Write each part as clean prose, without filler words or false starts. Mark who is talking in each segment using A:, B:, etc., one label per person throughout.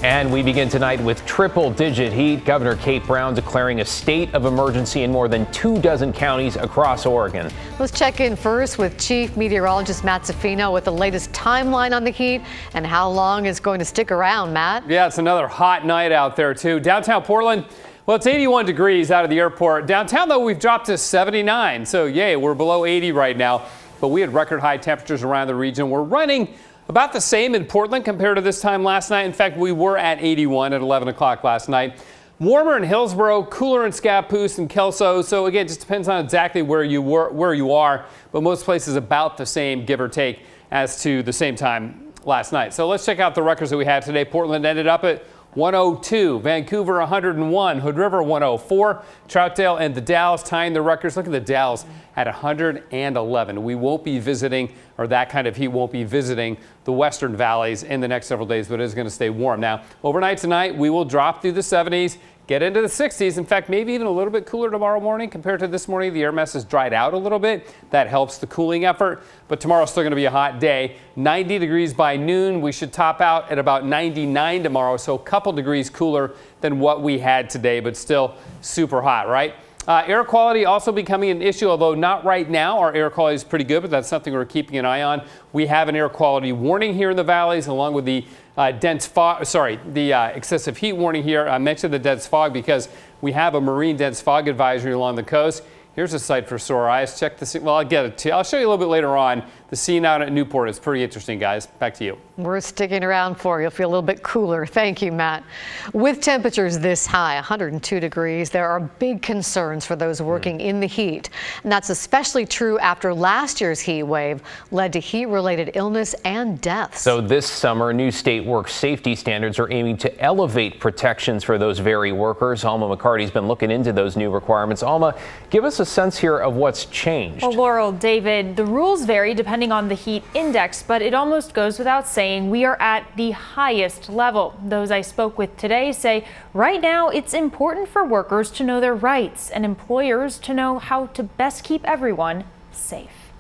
A: And we begin tonight with triple-digit heat. Governor Kate Brown declaring a state of emergency in more than 24 counties across Oregon.
B: Let's check in first with Chief Meteorologist Matt Zaffino with the latest timeline on the heat and how long it's going to stick around. Matt?
C: Yeah, it's another hot night out there, too. Downtown Portland, well, it's 81 degrees out of the airport. Downtown, though, we've dropped to 79. So, yay, we're below 80 right now. But we had record high temperatures around the region. We're running about the same in Portland compared to this time last night. In fact, we were at 81 at 11 o'clock last night. Warmer in Hillsborough, cooler in Scappoose and Kelso. So again, it just depends on exactly where you are. But most places about the same, give or take, as to the same time last night. So let's check out the records that we had today. Portland ended up at 102, Vancouver 101, Hood River 104, Troutdale and the Dalles tying the records. Look at the Dalles at 111. We won't be visiting, or that kind of heat won't be visiting the western valleys in the next several days, but it is going to stay warm. Now, overnight tonight, we will drop through the 70s, get into the 60s. In fact, maybe even a little bit cooler tomorrow morning compared to this morning. The air mass has dried out a little bit. That helps the cooling effort. But tomorrow's still going to be a hot day. 90 degrees by noon. We should top out at about 99 tomorrow. So a couple degrees cooler than what we had today, but still super hot, right? Air quality also becoming an issue, although not right now. Our air quality is pretty good, but that's something we're keeping an eye on. We have an air quality warning here in the valleys, along with the excessive heat warning here. I mentioned the dense fog because we have a marine dense fog advisory along the coast. Here's a sight for sore eyes. Check the scene. Well, I'll get it to you. I'll show you a little bit later on. The scene out at Newport is pretty interesting, guys. Back to you.
B: We're sticking around for you. You'll feel a little bit cooler. Thank you, Matt. With temperatures this high, 102 degrees, there are big concerns for those working in the heat. And that's especially true after last year's heat wave led to heat-related illness and deaths.
A: So this summer, new state work safety standards are aiming to elevate protections for those very workers. Alma McCarty's been looking into those new requirements. Alma, give us a sense here of what's changed.
D: Well, Laurel, David, the rules vary depending on the heat index, but it almost goes without saying we are at the highest level. Those I spoke with today say right now it's important for workers to know their rights and employers to know how to best keep everyone safe.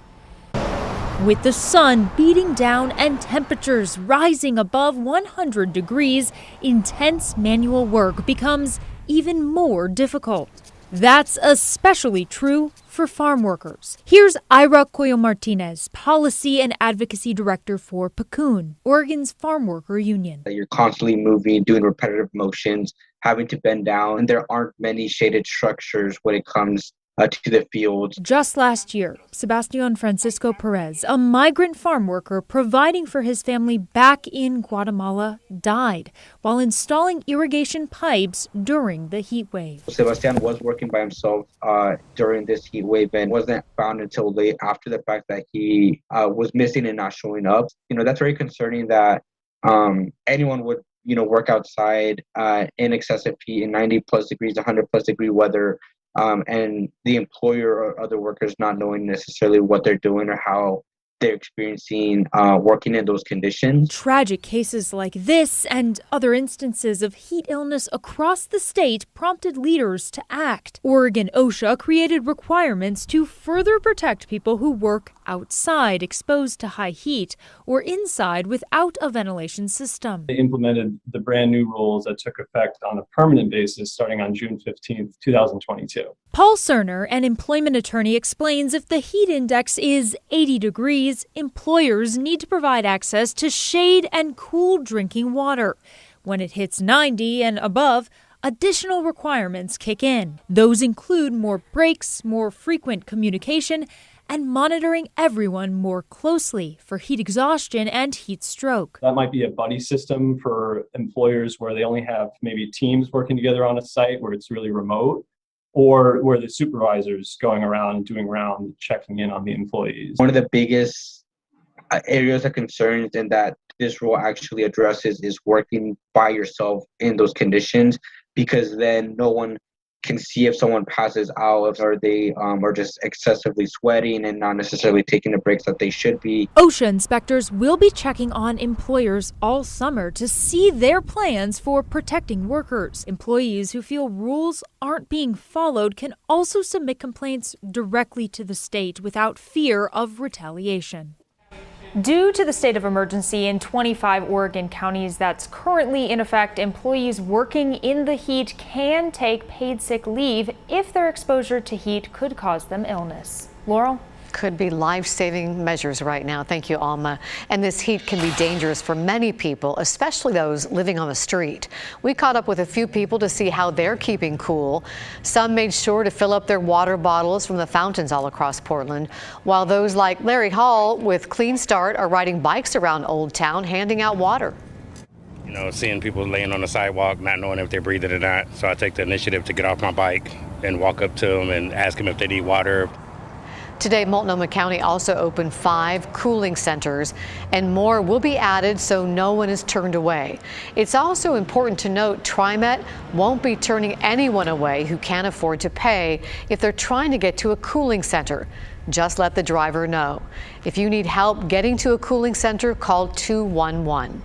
E: With the sun beating down and temperatures rising above 100 degrees, intense manual work becomes even more difficult. That's especially true for farm workers. Here's Ira Coyo Martinez, Policy and Advocacy Director for PCUN, Oregon's farm worker union.
F: You're constantly moving, doing repetitive motions, having to bend down, and there aren't many shaded structures when it comes to the fields.
E: Just last year, Sebastian Francisco Perez, a migrant farm worker providing for his family back in Guatemala, died while installing irrigation pipes during the heat wave.
F: Sebastian was working by himself during this heat wave and wasn't found until late after the fact that he was missing and not showing up. That's very concerning that anyone would work outside in excessive heat in 90 plus degrees, 100 plus degree weather. And the employer or other workers not knowing necessarily what they're doing or how they're experiencing working in those conditions.
E: Tragic cases like this and other instances of heat illness across the state prompted leaders to act. Oregon OSHA created requirements to further protect people who work outside exposed to high heat or inside without a ventilation system.
G: They implemented the brand new rules that took effect on a permanent basis starting on June 15th, 2022.
E: Paul Cerner, an employment attorney, explains if the heat index is 80 degrees, employers need to provide access to shade and cool drinking water. When it hits 90 and above, additional requirements kick in. Those include more breaks, more frequent communication, and monitoring everyone more closely for heat exhaustion and heat stroke.
G: That might be a buddy system for employers where they only have maybe teams working together on a site where it's really remote, or where the supervisor's going around doing round checking in on the employees.
F: One of the biggest areas of concern and that this rule actually addresses is working by yourself in those conditions, because then no one can see if someone passes out or they are just excessively sweating and not necessarily taking the breaks that they should be.
E: OSHA inspectors will be checking on employers all summer to see their plans for protecting workers. Employees who feel rules aren't being followed can also submit complaints directly to the state without fear of retaliation.
D: Due to the state of emergency in 25 Oregon counties that's currently in effect, employees working in the heat can take paid sick leave if their exposure to heat could cause them illness. Laurel?
B: Could be life-saving measures right now. Thank you, Alma. And this heat can be dangerous for many people, especially those living on the street. We caught up with a few people to see how they're keeping cool. Some made sure to fill up their water bottles from the fountains all across Portland, while those like Larry Hall with Clean Start are riding bikes around Old Town handing out water.
H: You know, seeing people laying on the sidewalk, not knowing if they're breathing or not. So I take the initiative to get off my bike and walk up to them and ask them if they need water.
B: Today, Multnomah County also opened 5 cooling centers, and more will be added so no one is turned away. It's also important to note TriMet won't be turning anyone away who can't afford to pay if they're trying to get to a cooling center. Just let the driver know. If you need help getting to a cooling center, call 211.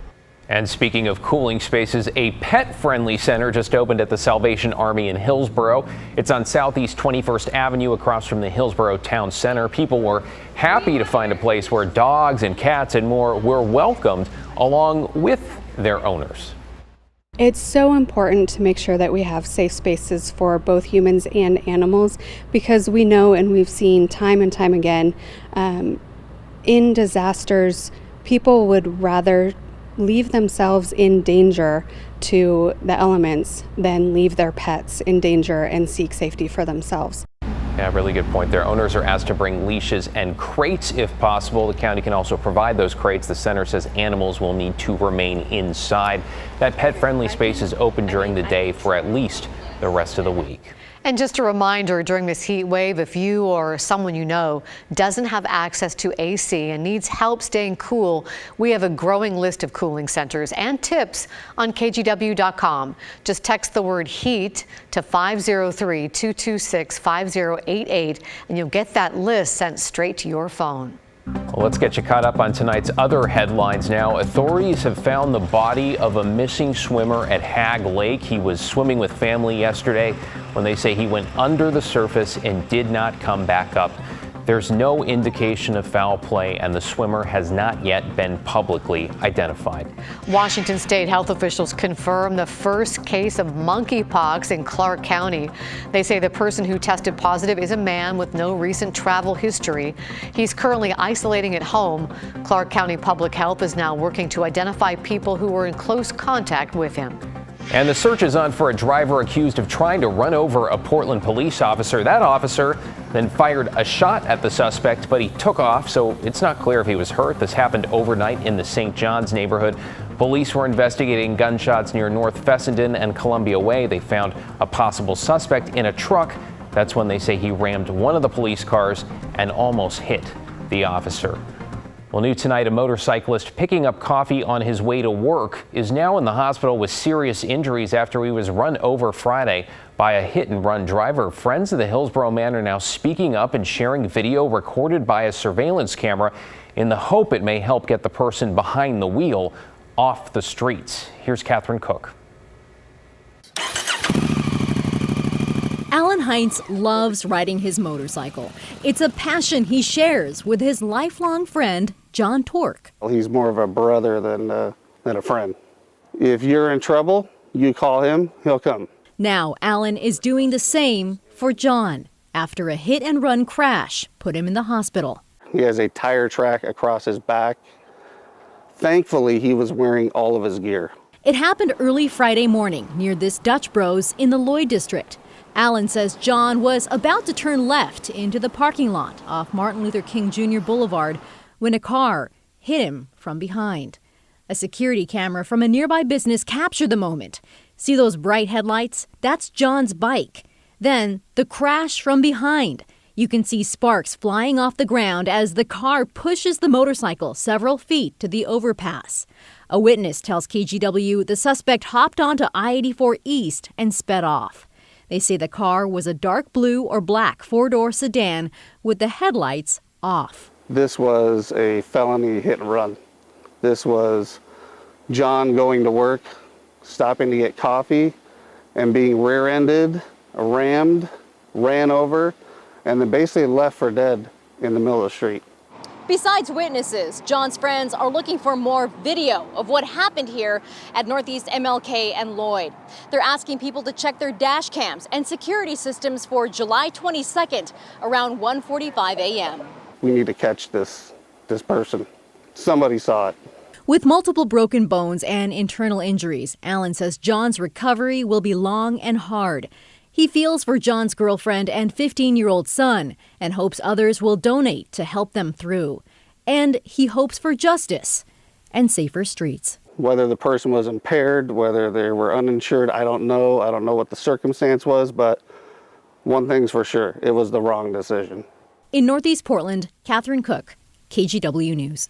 A: And speaking of cooling spaces, a pet-friendly center just opened at the Salvation Army in Hillsboro. It's on Southeast 21st Avenue across from the Hillsboro Town Center. People were happy to find a place where dogs and cats and more were welcomed along with their owners.
I: It's so important to make sure that we have safe spaces for both humans and animals, because we know and we've seen time and time again in disasters, people would rather leave themselves in danger to the elements than leave their pets in danger and seek safety for themselves.
A: Yeah, really good point there. Owners are asked to bring leashes and crates if possible. The county can also provide those crates. The center says animals will need to remain inside. That pet-friendly space is open during the day for at least the rest of the week.
B: And just a reminder, during this heat wave, if you or someone you know doesn't have access to AC and needs help staying cool, we have a growing list of cooling centers and tips on KGW.com. Just text the word HEAT to 503-226-5088 and you'll get that list sent straight to your phone.
A: Well, let's get you caught up on tonight's other headlines now. Authorities have found the body of a missing swimmer at Hag Lake. He was swimming with family yesterday when they say he went under the surface and did not come back up. There's no indication of foul play, and the swimmer has not yet been publicly identified.
B: Washington state health officials confirm the first case of monkeypox in Clark County. They say the person who tested positive is a man with no recent travel history. He's currently isolating at home. Clark County Public Health is now working to identify people who were in close contact with him.
A: And the search is on for a driver accused of trying to run over a Portland police officer. That officer then fired a shot at the suspect, but he took off, so it's not clear if he was hurt. This happened overnight in the St. John's neighborhood. Police were investigating gunshots near North Fessenden and Columbia Way. They found a possible suspect in a truck. That's when they say he rammed one of the police cars and almost hit the officer. Well, new tonight, a motorcyclist picking up coffee on his way to work is now in the hospital with serious injuries after he was run over Friday by a hit-and-run driver. Friends of the Hillsboro man are now speaking up and sharing video recorded by a surveillance camera in the hope it may help get the person behind the wheel off the streets. Here's Catherine Cook.
J: Alan Heinz loves riding his motorcycle. It's a passion he shares with his lifelong friend, John Torque.
K: Well, he's more of a brother than a friend. If you're in trouble, you call him, he'll come.
J: Now, Alan is doing the same for John after a hit-and-run crash put him in the hospital.
K: He has a tire track across his back. Thankfully, he was wearing all of his gear.
J: It happened early Friday morning near this Dutch Bros in the Lloyd district. Alan says John was about to turn left into the parking lot off Martin Luther King Jr. Boulevard when a car hit him from behind. A security camera from a nearby business captured the moment. See those bright headlights? That's John's bike. Then the crash from behind. You can see sparks flying off the ground as the car pushes the motorcycle several feet to the overpass. A witness tells KGW the suspect hopped onto I-84 East and sped off. They say the car was a dark blue or black four-door sedan with the headlights off.
K: This was a felony hit and run. This was John going to work, stopping to get coffee, and being rear-ended, rammed, ran over, and then basically left for dead in the middle of the street.
J: Besides witnesses, John's friends are looking for more video of what happened here at Northeast MLK and Lloyd. They're asking people to check their dash cams and security systems for July 22nd around 1:45 a.m.
K: We need to catch this person. Somebody saw it.
J: With multiple broken bones and internal injuries, Alan says John's recovery will be long and hard. He feels for John's girlfriend and 15-year-old son and hopes others will donate to help them through. And he hopes for justice and safer streets.
K: Whether the person was impaired, whether they were uninsured, I don't know. I don't know what the circumstance was, but one thing's for sure, it was the wrong decision.
J: In Northeast Portland, Catherine Cook, KGW News.